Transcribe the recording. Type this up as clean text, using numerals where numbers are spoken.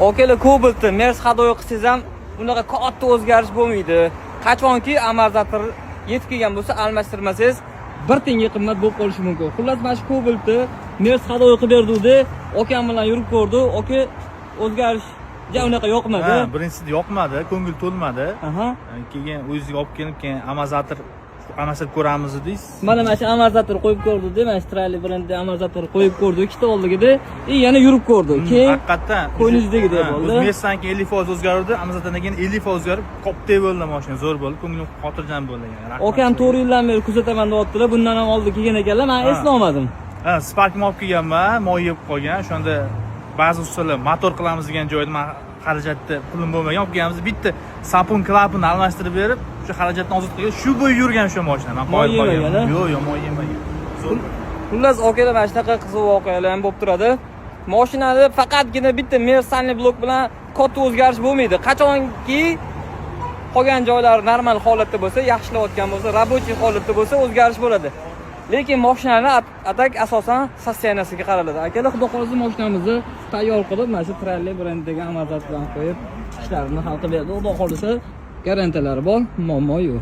Okalar Cobalt'ni Mercedes hadoyi qilsangiz ham unaqa katta o'zgarish bo'lmaydi. Qachonki amortizator yetib kelgan bo'lsa, almashtirmasangiz bir tiyinga qimmat bo'lib qolishi mumkin. Xullas, mana shu Cobalt'ni Mercedes hadoyi qilib berdi. Okam bilan yurib ko'rdi. Oka o'zgarish unaqa yoqmadi. Ha, birinchisi yoqmadi, ko'ngil to'lmadi. Keyin o'ziga olib kelib, keyin amortizator almashtirib ko'ramiz dedingiz. Mana shu amortizator qo'yib ko'rdi-da, mana Strali brendi amortizator qo'yib ko'rdi, ikkita oldigida, yana yurib ko'rdi. Keyin haqiqatdan ko'nglingizdagidek bo'ldi. Mercedesdan keyin 50% o'zgardi, amortizatordan keyin 50% o'zgarib, kopdek bo'ldi mashina, zo'r bo'ldi, ko'nglim xotirjam bo'ldi. Okam 4 yildan beri kuzataman deyaptilar, bundan ham oldin kelgan ekanlar, men eslolmadim. Ha, Spark'ni olib kelganman, moy yeb qolgan. Shunda ba'zi usullar motor qilamiz degan joyda men xarajatda pulim bo'lmagan, olib kelganmiz. Bitta sapun klapini almashtirib berib, shu xarajatni ozod qilib, shu bo'yi yurgan shu mashina. Men qo'yib qo'ygan. Yo'q, moy yemagan. Zo'r. Xullas, okalar mana shunaqa qiziq voqealar ham bo'lib turadi. Mashinada faqatgina bitta Mercedes blok bilan katta o'zgarish bo'lmaydi. Qachonki qolgan joylari normal holatda bo'lsa, yaxshilayotgan bo'lsa, rabochiy holatda bo'lsa, o'zgarish bo'ladi. Lekin mashinani atak asosan sosteniyasiga qaraladi. Akalar, xudo xolasa mashinamizni tayyor qilib, mana shu Trally brendidagi amortizator bilan qo'yib, ishlarini hal qilib berdi. Xudo xolasa garantiyalari bor, muammo yo'q.